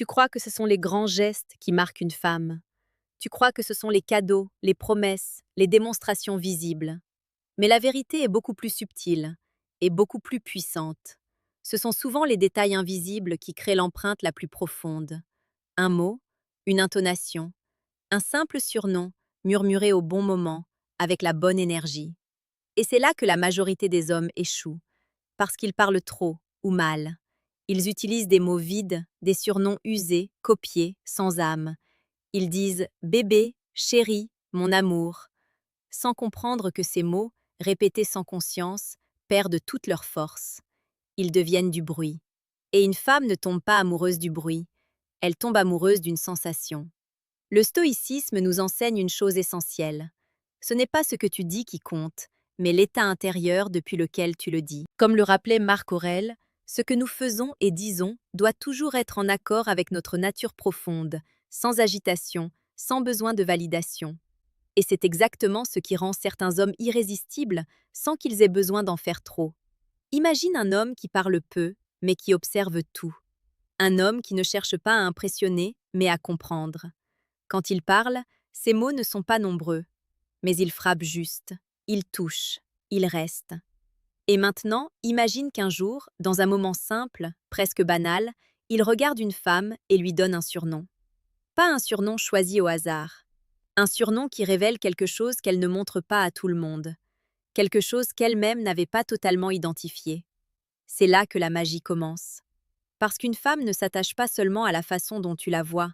Tu crois que ce sont les grands gestes qui marquent une femme. Tu crois que ce sont les cadeaux, les promesses, les démonstrations visibles. Mais la vérité est beaucoup plus subtile et beaucoup plus puissante. Ce sont souvent les détails invisibles qui créent l'empreinte la plus profonde. Un mot, une intonation, un simple surnom murmuré au bon moment, avec la bonne énergie. Et c'est là que la majorité des hommes échouent, parce qu'ils parlent trop ou mal. Ils utilisent des mots vides, des surnoms usés, copiés, sans âme. Ils disent bébé, chéri, mon amour, sans comprendre que ces mots, répétés sans conscience, perdent toute leur force. Ils deviennent du bruit. Et une femme ne tombe pas amoureuse du bruit, elle tombe amoureuse d'une sensation. Le stoïcisme nous enseigne une chose essentielle. Ce n'est pas ce que tu dis qui compte, mais l'état intérieur depuis lequel tu le dis. Comme le rappelait Marc Aurèle, ce que nous faisons et disons doit toujours être en accord avec notre nature profonde, sans agitation, sans besoin de validation. Et c'est exactement ce qui rend certains hommes irrésistibles sans qu'ils aient besoin d'en faire trop. Imagine un homme qui parle peu, mais qui observe tout. Un homme qui ne cherche pas à impressionner, mais à comprendre. Quand il parle, ses mots ne sont pas nombreux, mais il frappe juste, il touche, il reste. Et maintenant, imagine qu'un jour, dans un moment simple, presque banal, il regarde une femme et lui donne un surnom. Pas un surnom choisi au hasard. Un surnom qui révèle quelque chose qu'elle ne montre pas à tout le monde. Quelque chose qu'elle-même n'avait pas totalement identifié. C'est là que la magie commence. Parce qu'une femme ne s'attache pas seulement à la façon dont tu la vois,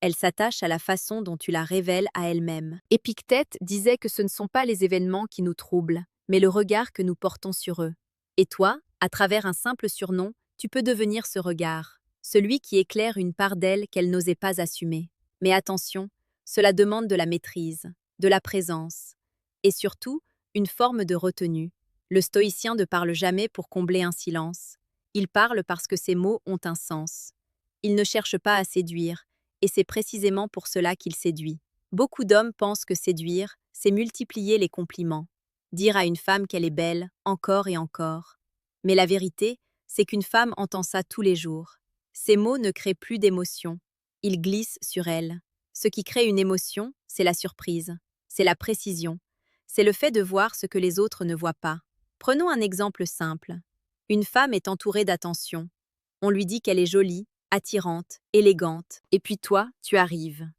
elle s'attache à la façon dont tu la révèles à elle-même. Épictète disait que ce ne sont pas les événements qui nous troublent, mais le regard que nous portons sur eux. Et toi, à travers un simple surnom, tu peux devenir ce regard, celui qui éclaire une part d'elle qu'elle n'osait pas assumer. Mais attention, cela demande de la maîtrise, de la présence, et surtout, une forme de retenue. Le stoïcien ne parle jamais pour combler un silence. Il parle parce que ses mots ont un sens. Il ne cherche pas à séduire, et c'est précisément pour cela qu'il séduit. Beaucoup d'hommes pensent que séduire, c'est multiplier les compliments, dire à une femme qu'elle est belle, encore et encore. Mais la vérité, c'est qu'une femme entend ça tous les jours. Ces mots ne créent plus d'émotion, ils glissent sur elle. Ce qui crée une émotion, c'est la surprise, c'est la précision, c'est le fait de voir ce que les autres ne voient pas. Prenons un exemple simple. Une femme est entourée d'attention. On lui dit qu'elle est jolie, attirante, élégante. Et puis toi, tu arrives.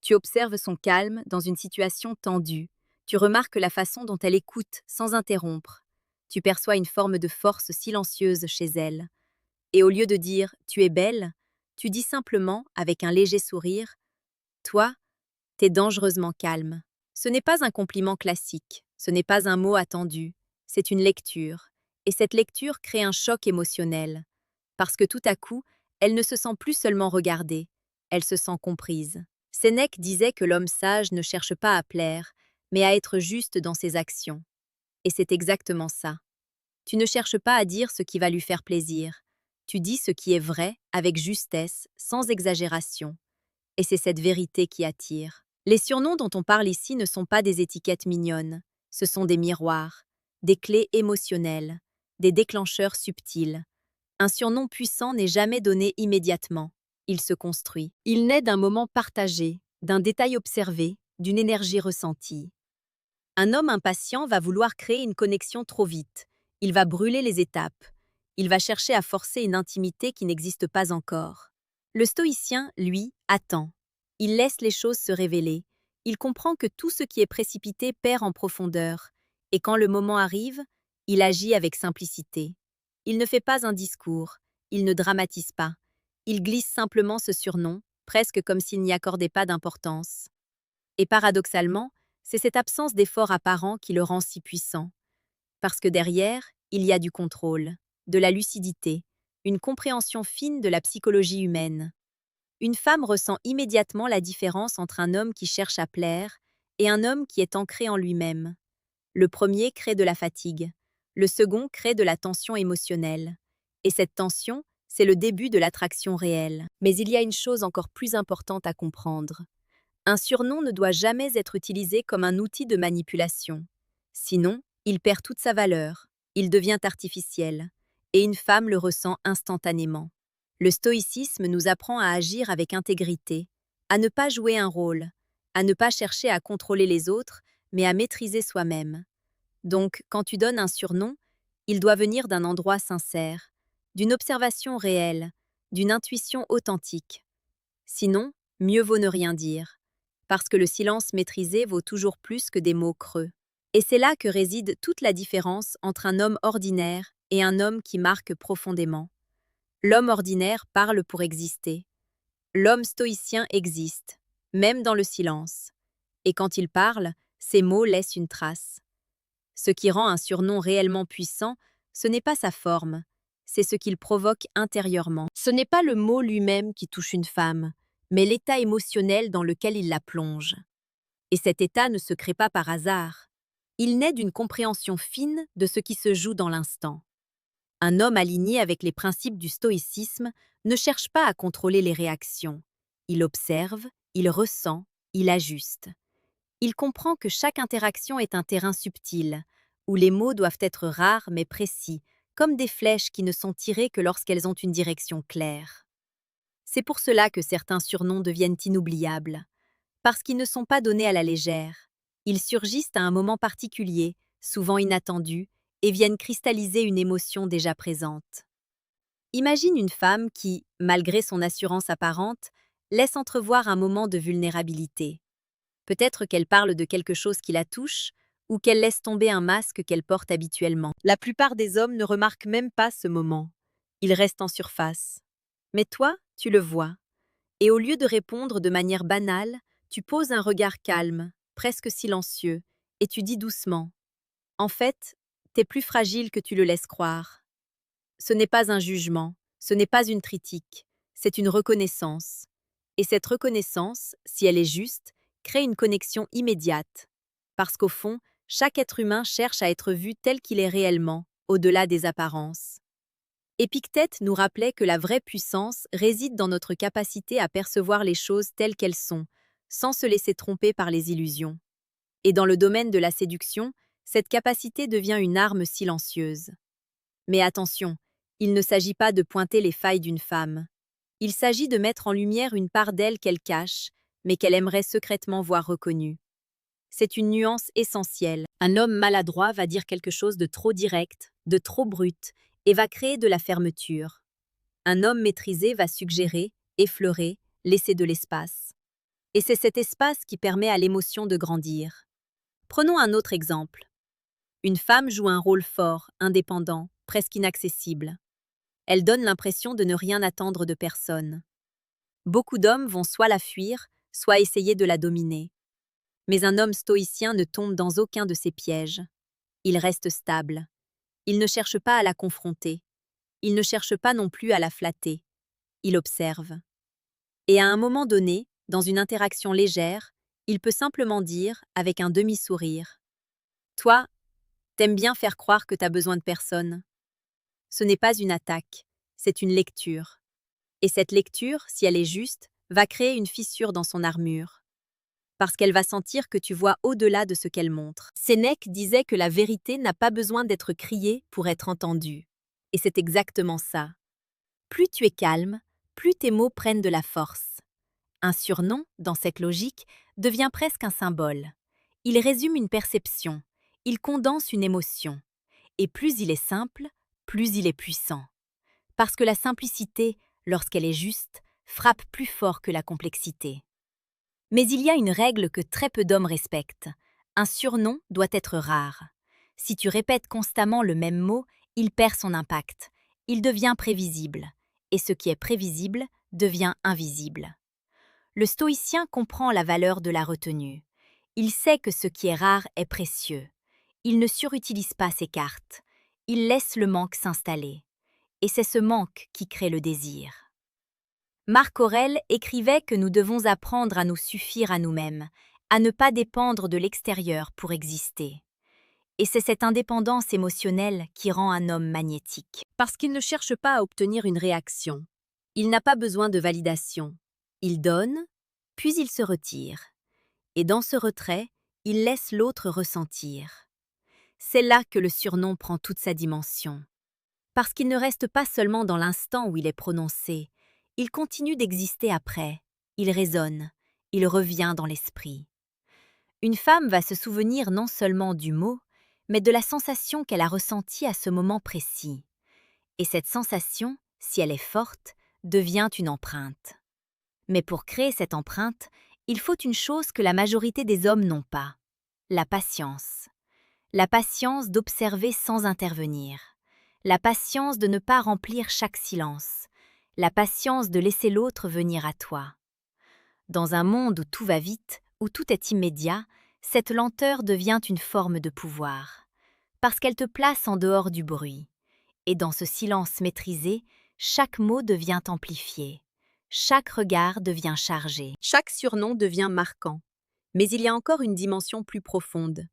Tu observes son calme dans une situation tendue. Tu remarques la façon dont elle écoute sans interrompre. Tu perçois une forme de force silencieuse chez elle. Et au lieu de dire « tu es belle », tu dis simplement, avec un léger sourire, « toi, t'es dangereusement calme ». Ce n'est pas un compliment classique, ce n'est pas un mot attendu, c'est une lecture. Et cette lecture crée un choc émotionnel. Parce que tout à coup, elle ne se sent plus seulement regardée, elle se sent comprise. Sénèque disait que l'homme sage ne cherche pas à plaire, mais à être juste dans ses actions. Et c'est exactement ça. Tu ne cherches pas à dire ce qui va lui faire plaisir. Tu dis ce qui est vrai, avec justesse, sans exagération. Et c'est cette vérité qui attire. Les surnoms dont on parle ici ne sont pas des étiquettes mignonnes. Ce sont des miroirs, des clés émotionnelles, des déclencheurs subtils. Un surnom puissant n'est jamais donné immédiatement. Il se construit. Il naît d'un moment partagé, d'un détail observé, d'une énergie ressentie. Un homme impatient va vouloir créer une connexion trop vite. Il va brûler les étapes. Il va chercher à forcer une intimité qui n'existe pas encore. Le stoïcien, lui, attend. Il laisse les choses se révéler. Il comprend que tout ce qui est précipité perd en profondeur. Et quand le moment arrive, il agit avec simplicité. Il ne fait pas un discours. Il ne dramatise pas. Il glisse simplement ce surnom, presque comme s'il n'y accordait pas d'importance. Et paradoxalement, c'est cette absence d'effort apparent qui le rend si puissant. Parce que derrière, il y a du contrôle, de la lucidité, une compréhension fine de la psychologie humaine. Une femme ressent immédiatement la différence entre un homme qui cherche à plaire et un homme qui est ancré en lui-même. Le premier crée de la fatigue, le second crée de la tension émotionnelle. Et cette tension, c'est le début de l'attraction réelle. Mais il y a une chose encore plus importante à comprendre. Un surnom ne doit jamais être utilisé comme un outil de manipulation. Sinon, il perd toute sa valeur, il devient artificiel, et une femme le ressent instantanément. Le stoïcisme nous apprend à agir avec intégrité, à ne pas jouer un rôle, à ne pas chercher à contrôler les autres, mais à maîtriser soi-même. Donc, quand tu donnes un surnom, il doit venir d'un endroit sincère, d'une observation réelle, d'une intuition authentique. Sinon, mieux vaut ne rien dire, parce que le silence maîtrisé vaut toujours plus que des mots creux. Et c'est là que réside toute la différence entre un homme ordinaire et un homme qui marque profondément. L'homme ordinaire parle pour exister. L'homme stoïcien existe, même dans le silence. Et quand il parle, ses mots laissent une trace. Ce qui rend un surnom réellement puissant, ce n'est pas sa forme, c'est ce qu'il provoque intérieurement. Ce n'est pas le mot lui-même qui touche une femme, mais l'état émotionnel dans lequel il la plonge. Et cet état ne se crée pas par hasard. Il naît d'une compréhension fine de ce qui se joue dans l'instant. Un homme aligné avec les principes du stoïcisme ne cherche pas à contrôler les réactions. Il observe, il ressent, il ajuste. Il comprend que chaque interaction est un terrain subtil, où les mots doivent être rares mais précis, comme des flèches qui ne sont tirées que lorsqu'elles ont une direction claire. C'est pour cela que certains surnoms deviennent inoubliables, parce qu'ils ne sont pas donnés à la légère. Ils surgissent à un moment particulier, souvent inattendu, et viennent cristalliser une émotion déjà présente. Imagine une femme qui, malgré son assurance apparente, laisse entrevoir un moment de vulnérabilité. Peut-être qu'elle parle de quelque chose qui la touche, ou qu'elle laisse tomber un masque qu'elle porte habituellement. La plupart des hommes ne remarquent même pas ce moment. Ils restent en surface. Mais toi, tu le vois. Et au lieu de répondre de manière banale, tu poses un regard calme, presque silencieux, et tu dis doucement « En fait, t'es plus fragile que tu le laisses croire. » Ce n'est pas un jugement, ce n'est pas une critique, c'est une reconnaissance. Et cette reconnaissance, si elle est juste, crée une connexion immédiate. Parce qu'au fond, chaque être humain cherche à être vu tel qu'il est réellement, au-delà des apparences. Épictète nous rappelait que la vraie puissance réside dans notre capacité à percevoir les choses telles qu'elles sont, sans se laisser tromper par les illusions. Et dans le domaine de la séduction, cette capacité devient une arme silencieuse. Mais attention, il ne s'agit pas de pointer les failles d'une femme. Il s'agit de mettre en lumière une part d'elle qu'elle cache, mais qu'elle aimerait secrètement voir reconnue. C'est une nuance essentielle. Un homme maladroit va dire quelque chose de trop direct, de trop brut, et va créer de la fermeture. Un homme maîtrisé va suggérer, effleurer, laisser de l'espace. Et c'est cet espace qui permet à l'émotion de grandir. Prenons un autre exemple. Une femme joue un rôle fort, indépendant, presque inaccessible. Elle donne l'impression de ne rien attendre de personne. Beaucoup d'hommes vont soit la fuir, soit essayer de la dominer. Mais un homme stoïcien ne tombe dans aucun de ces pièges. Il reste stable. Il ne cherche pas à la confronter. Il ne cherche pas non plus à la flatter. Il observe. Et à un moment donné, dans une interaction légère, il peut simplement dire, avec un demi-sourire, « Toi, t'aimes bien faire croire que t'as besoin de personne. » Ce n'est pas une attaque, c'est une lecture. Et cette lecture, si elle est juste, va créer une fissure dans son armure. Parce qu'elle va sentir que tu vois au-delà de ce qu'elle montre. Sénèque disait que la vérité n'a pas besoin d'être criée pour être entendue. Et c'est exactement ça. Plus tu es calme, plus tes mots prennent de la force. Un surnom, dans cette logique, devient presque un symbole. Il résume une perception, il condense une émotion. Et plus il est simple, plus il est puissant. Parce que la simplicité, lorsqu'elle est juste, frappe plus fort que la complexité. Mais il y a une règle que très peu d'hommes respectent. Un surnom doit être rare. Si tu répètes constamment le même mot, il perd son impact. Il devient prévisible. Et ce qui est prévisible devient invisible. Le stoïcien comprend la valeur de la retenue. Il sait que ce qui est rare est précieux. Il ne surutilise pas ses cartes. Il laisse le manque s'installer. Et c'est ce manque qui crée le désir. Marc Aurèle écrivait que nous devons apprendre à nous suffire à nous-mêmes, à ne pas dépendre de l'extérieur pour exister. Et c'est cette indépendance émotionnelle qui rend un homme magnétique. Parce qu'il ne cherche pas à obtenir une réaction. Il n'a pas besoin de validation. Il donne, puis il se retire. Et dans ce retrait, il laisse l'autre ressentir. C'est là que le surnom prend toute sa dimension. Parce qu'il ne reste pas seulement dans l'instant où il est prononcé, il continue d'exister après, il résonne, il revient dans l'esprit. Une femme va se souvenir non seulement du mot, mais de la sensation qu'elle a ressentie à ce moment précis. Et cette sensation, si elle est forte, devient une empreinte. Mais pour créer cette empreinte, il faut une chose que la majorité des hommes n'ont pas, la patience. La patience d'observer sans intervenir. La patience de ne pas remplir chaque silence. La patience de laisser l'autre venir à toi. Dans un monde où tout va vite, où tout est immédiat, cette lenteur devient une forme de pouvoir. Parce qu'elle te place en dehors du bruit. Et dans ce silence maîtrisé, chaque mot devient amplifié. Chaque regard devient chargé. Chaque surnom devient marquant. Mais il y a encore une dimension plus profonde.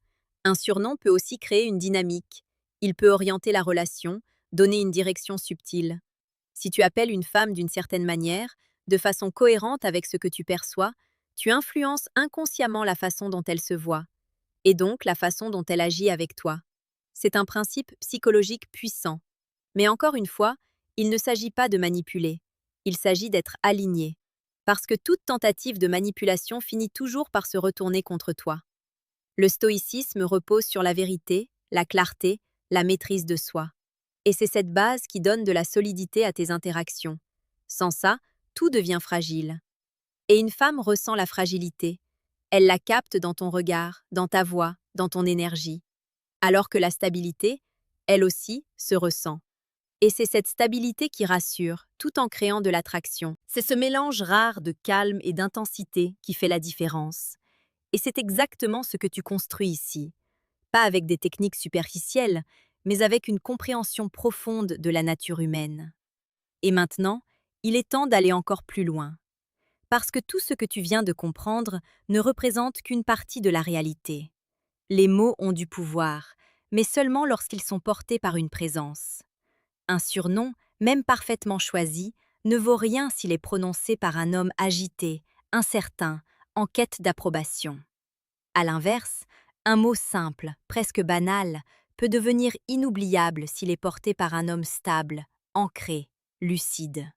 Un surnom peut aussi créer une dynamique. Il peut orienter la relation, donner une direction subtile. Si tu appelles une femme d'une certaine manière, de façon cohérente avec ce que tu perçois, tu influences inconsciemment la façon dont elle se voit, et donc la façon dont elle agit avec toi. C'est un principe psychologique puissant. Mais encore une fois, il ne s'agit pas de manipuler. Il s'agit d'être aligné. Parce que toute tentative de manipulation finit toujours par se retourner contre toi. Le stoïcisme repose sur la vérité, la clarté, la maîtrise de soi. Et c'est cette base qui donne de la solidité à tes interactions. Sans ça, tout devient fragile. Et une femme ressent la fragilité. Elle la capte dans ton regard, dans ta voix, dans ton énergie. Alors que la stabilité, elle aussi, se ressent. Et c'est cette stabilité qui rassure, tout en créant de l'attraction. C'est ce mélange rare de calme et d'intensité qui fait la différence. Et c'est exactement ce que tu construis ici. Pas avec des techniques superficielles, mais avec une compréhension profonde de la nature humaine. Et maintenant, il est temps d'aller encore plus loin. Parce que tout ce que tu viens de comprendre ne représente qu'une partie de la réalité. Les mots ont du pouvoir, mais seulement lorsqu'ils sont portés par une présence. Un surnom, même parfaitement choisi, ne vaut rien s'il est prononcé par un homme agité, incertain, en quête d'approbation. À l'inverse, un mot simple, presque banal, peut devenir inoubliable s'il est porté par un homme stable, ancré, lucide.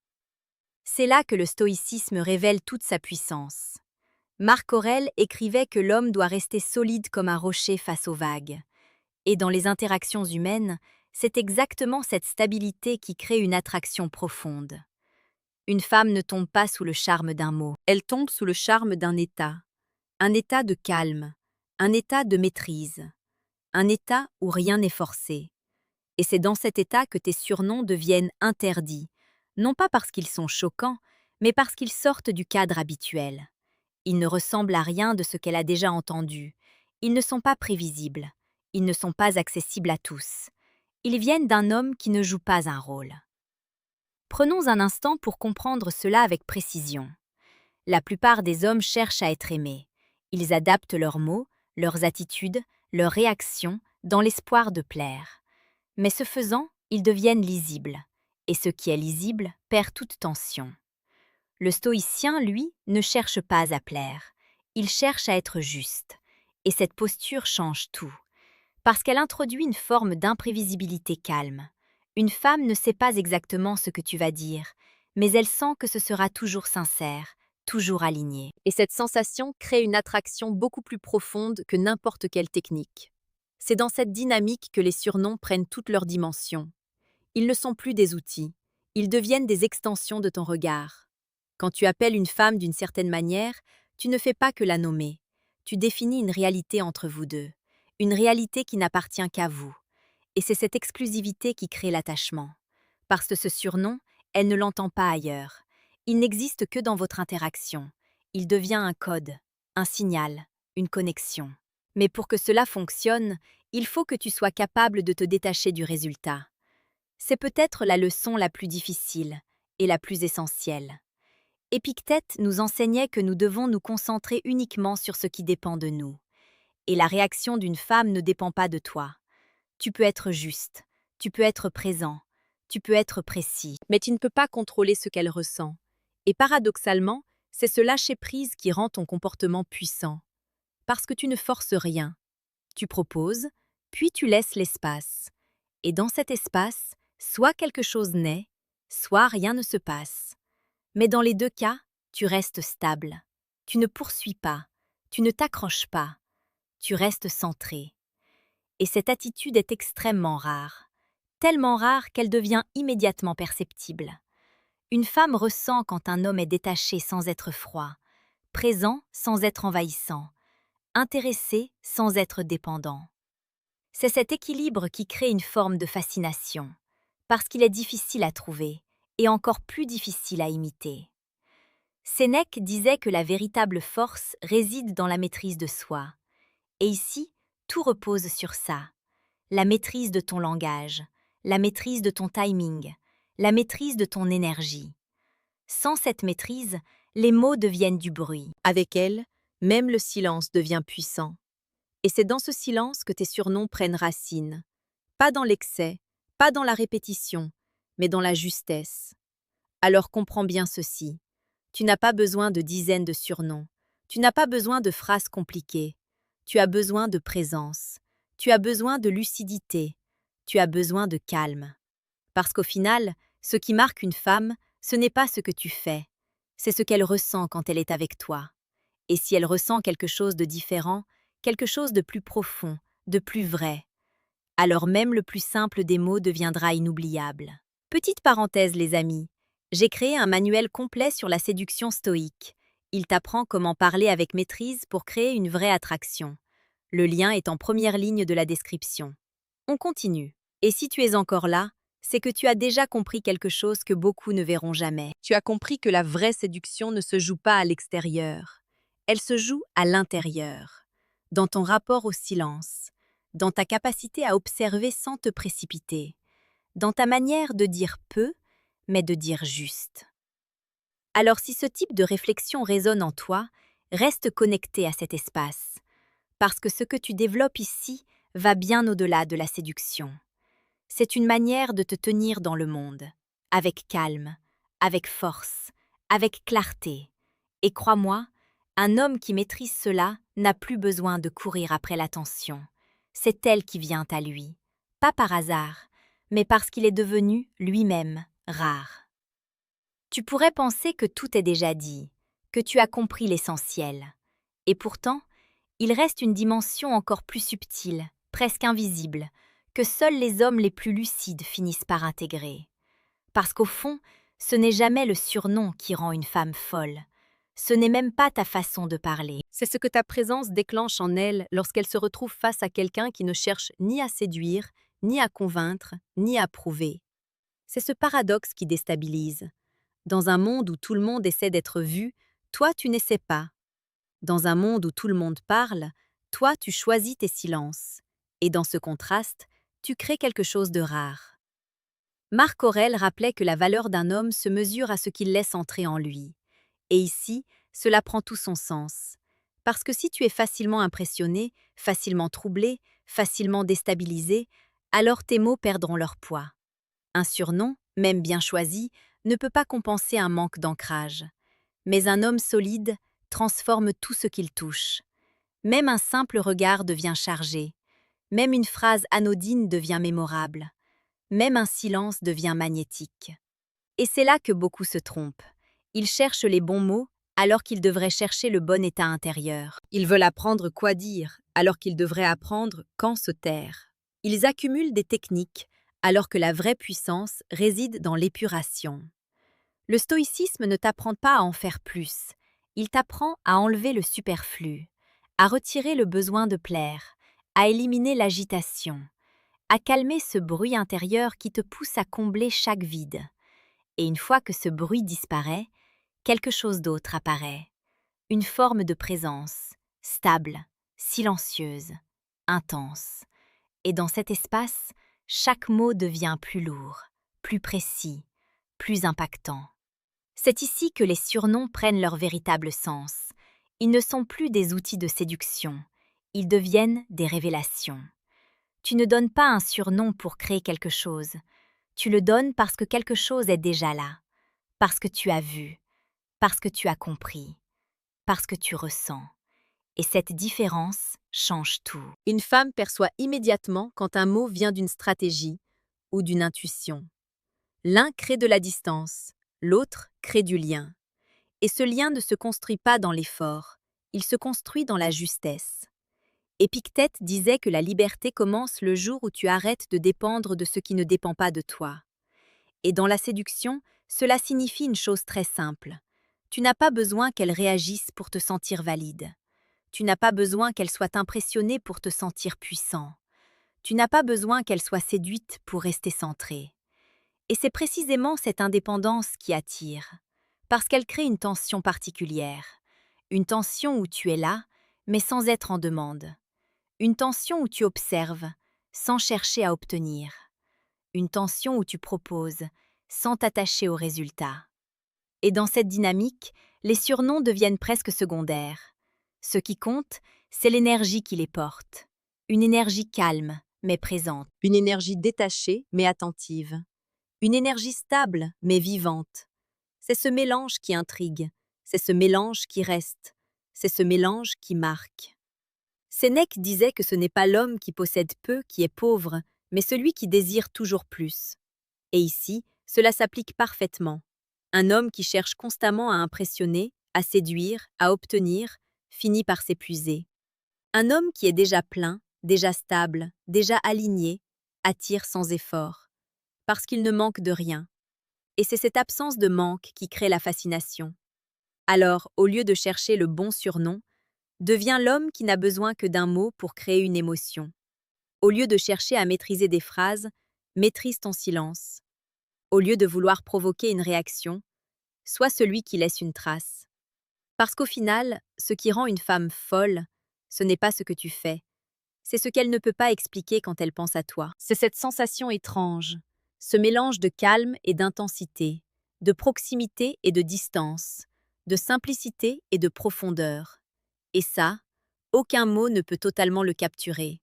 C'est là que le stoïcisme révèle toute sa puissance. Marc Aurèle écrivait que l'homme doit rester solide comme un rocher face aux vagues. Et dans les interactions humaines, c'est exactement cette stabilité qui crée une attraction profonde. Une femme ne tombe pas sous le charme d'un mot, elle tombe sous le charme d'un état de calme, un état de maîtrise, un état où rien n'est forcé. Et c'est dans cet état que tes surnoms deviennent interdits, non pas parce qu'ils sont choquants, mais parce qu'ils sortent du cadre habituel. Ils ne ressemblent à rien de ce qu'elle a déjà entendu. Ils ne sont pas prévisibles. Ils ne sont pas accessibles à tous. Ils viennent d'un homme qui ne joue pas un rôle. Prenons un instant pour comprendre cela avec précision. La plupart des hommes cherchent à être aimés. Ils adaptent leurs mots, leurs attitudes, leurs réactions, dans l'espoir de plaire. Mais ce faisant, ils deviennent lisibles. Et ce qui est lisible perd toute tension. Le stoïcien, lui, ne cherche pas à plaire. Il cherche à être juste. Et cette posture change tout. Parce qu'elle introduit une forme d'imprévisibilité calme. Une femme ne sait pas exactement ce que tu vas dire, mais elle sent que ce sera toujours sincère, toujours aligné. Et cette sensation crée une attraction beaucoup plus profonde que n'importe quelle technique. C'est dans cette dynamique que les surnoms prennent toute leur dimension. Ils ne sont plus des outils, ils deviennent des extensions de ton regard. Quand tu appelles une femme d'une certaine manière, tu ne fais pas que la nommer. Tu définis une réalité entre vous deux, une réalité qui n'appartient qu'à vous. Et c'est cette exclusivité qui crée l'attachement. Parce que ce surnom, elle ne l'entend pas ailleurs. Il n'existe que dans votre interaction. Il devient un code, un signal, une connexion. Mais pour que cela fonctionne, il faut que tu sois capable de te détacher du résultat. C'est peut-être la leçon la plus difficile et la plus essentielle. Épictète nous enseignait que nous devons nous concentrer uniquement sur ce qui dépend de nous. Et la réaction d'une femme ne dépend pas de toi. Tu peux être juste, tu peux être présent, tu peux être précis, mais tu ne peux pas contrôler ce qu'elle ressent. Et paradoxalement, c'est ce lâcher-prise qui rend ton comportement puissant. Parce que tu ne forces rien. Tu proposes, puis tu laisses l'espace. Et dans cet espace, soit quelque chose naît, soit rien ne se passe. Mais dans les deux cas, tu restes stable. Tu ne poursuis pas, tu ne t'accroches pas, tu restes centré. Et cette attitude est extrêmement rare, tellement rare qu'elle devient immédiatement perceptible. Une femme ressent quand un homme est détaché sans être froid, présent sans être envahissant, intéressé sans être dépendant. C'est cet équilibre qui crée une forme de fascination, parce qu'il est difficile à trouver et encore plus difficile à imiter. Sénèque disait que la véritable force réside dans la maîtrise de soi. Et ici, tout repose sur ça. La maîtrise de ton langage, la maîtrise de ton timing, la maîtrise de ton énergie. Sans cette maîtrise, les mots deviennent du bruit. Avec elle, même le silence devient puissant. Et c'est dans ce silence que tes surnoms prennent racine. Pas dans l'excès, pas dans la répétition, mais dans la justesse. Alors comprends bien ceci. Tu n'as pas besoin de dizaines de surnoms. Tu n'as pas besoin de phrases compliquées. Tu as besoin de présence. Tu as besoin de lucidité. Tu as besoin de calme. Parce qu'au final, ce qui marque une femme, ce n'est pas ce que tu fais. C'est ce qu'elle ressent quand elle est avec toi. Et si elle ressent quelque chose de différent, quelque chose de plus profond, de plus vrai, alors même le plus simple des mots deviendra inoubliable. Petite parenthèse, les amis. J'ai créé un manuel complet sur la séduction stoïque. Il t'apprend comment parler avec maîtrise pour créer une vraie attraction. Le lien est en première ligne de la description. On continue. Et si tu es encore là, c'est que tu as déjà compris quelque chose que beaucoup ne verront jamais. Tu as compris que la vraie séduction ne se joue pas à l'extérieur. Elle se joue à l'intérieur, dans ton rapport au silence, dans ta capacité à observer sans te précipiter, dans ta manière de dire peu, mais de dire juste. Alors si ce type de réflexion résonne en toi, reste connecté à cet espace, parce que ce que tu développes ici va bien au-delà de la séduction. C'est une manière de te tenir dans le monde, avec calme, avec force, avec clarté. Et crois-moi, un homme qui maîtrise cela n'a plus besoin de courir après l'attention. C'est elle qui vient à lui, pas par hasard, mais parce qu'il est devenu, lui-même, rare. Tu pourrais penser que tout est déjà dit, que tu as compris l'essentiel. Et pourtant, il reste une dimension encore plus subtile, presque invisible, que seuls les hommes les plus lucides finissent par intégrer. Parce qu'au fond, ce n'est jamais le surnom qui rend une femme folle. Ce n'est même pas ta façon de parler. C'est ce que ta présence déclenche en elle lorsqu'elle se retrouve face à quelqu'un qui ne cherche ni à séduire, ni à convaincre, ni à prouver. C'est ce paradoxe qui déstabilise. Dans un monde où tout le monde essaie d'être vu, toi tu n'essaies pas. Dans un monde où tout le monde parle, toi tu choisis tes silences. Et dans ce contraste, tu crées quelque chose de rare. Marc Aurèle rappelait que la valeur d'un homme se mesure à ce qu'il laisse entrer en lui. Et ici, cela prend tout son sens. Parce que si tu es facilement impressionné, facilement troublé, facilement déstabilisé, alors tes mots perdront leur poids. Un surnom, même bien choisi, ne peut pas compenser un manque d'ancrage. Mais un homme solide transforme tout ce qu'il touche. Même un simple regard devient chargé. Même une phrase anodine devient mémorable. Même un silence devient magnétique. Et c'est là que beaucoup se trompent. Ils cherchent les bons mots alors qu'ils devraient chercher le bon état intérieur. Ils veulent apprendre quoi dire alors qu'ils devraient apprendre quand se taire. Ils accumulent des techniques alors que la vraie puissance réside dans l'épuration. Le stoïcisme ne t'apprend pas à en faire plus. Il t'apprend à enlever le superflu, à retirer le besoin de plaire, à éliminer l'agitation, à calmer ce bruit intérieur qui te pousse à combler chaque vide. Et une fois que ce bruit disparaît, quelque chose d'autre apparaît. Une forme de présence, stable, silencieuse, intense. Et dans cet espace, chaque mot devient plus lourd, plus précis, plus impactant. C'est ici que les surnoms prennent leur véritable sens. Ils ne sont plus des outils de séduction, ils deviennent des révélations. Tu ne donnes pas un surnom pour créer quelque chose, tu le donnes parce que quelque chose est déjà là, parce que tu as vu, parce que tu as compris, parce que tu ressens. Et cette différence change tout. Une femme perçoit immédiatement quand un mot vient d'une stratégie ou d'une intuition. L'un crée de la distance, L'autre crée du lien. Et ce lien ne se construit pas dans l'effort, il se construit dans la justesse. Épictète disait que la liberté commence le jour où tu arrêtes de dépendre de ce qui ne dépend pas de toi. Et dans la séduction, cela signifie une chose très simple. Tu n'as pas besoin qu'elle réagisse pour te sentir valide. Tu n'as pas besoin qu'elle soit impressionnée pour te sentir puissant. Tu n'as pas besoin qu'elle soit séduite pour rester centrée. Et c'est précisément cette indépendance qui attire, parce qu'elle crée une tension particulière. Une tension où tu es là, mais sans être en demande. Une tension où tu observes, sans chercher à obtenir. Une tension où tu proposes, sans t'attacher au résultat. Et dans cette dynamique, les surnoms deviennent presque secondaires. Ce qui compte, c'est l'énergie qui les porte. Une énergie calme, mais présente. Une énergie détachée, mais attentive. Une énergie stable, mais vivante. C'est ce mélange qui intrigue. C'est ce mélange qui reste. C'est ce mélange qui marque. Sénèque disait que ce n'est pas l'homme qui possède peu qui est pauvre, mais celui qui désire toujours plus. Et ici, cela s'applique parfaitement. Un homme qui cherche constamment à impressionner, à séduire, à obtenir, finit par s'épuiser. Un homme qui est déjà plein, déjà stable, déjà aligné, attire sans effort, parce qu'il ne manque de rien. Et c'est cette absence de manque qui crée la fascination. Alors, au lieu de chercher le bon surnom, deviens l'homme qui n'a besoin que d'un mot pour créer une émotion. Au lieu de chercher à maîtriser des phrases, maîtrise ton silence. Au lieu de vouloir provoquer une réaction, sois celui qui laisse une trace. Parce qu'au final, ce qui rend une femme folle, ce n'est pas ce que tu fais, c'est ce qu'elle ne peut pas expliquer quand elle pense à toi. C'est cette sensation étrange, ce mélange de calme et d'intensité, de proximité et de distance, de simplicité et de profondeur. Et ça, aucun mot ne peut totalement le capturer.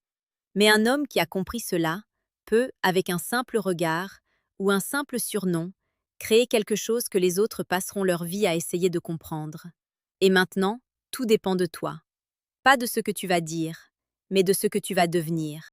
Mais un homme qui a compris cela peut, avec un simple regard ou un simple surnom, créer quelque chose que les autres passeront leur vie à essayer de comprendre. Et maintenant, tout dépend de toi. Pas de ce que tu vas dire, mais de ce que tu vas devenir.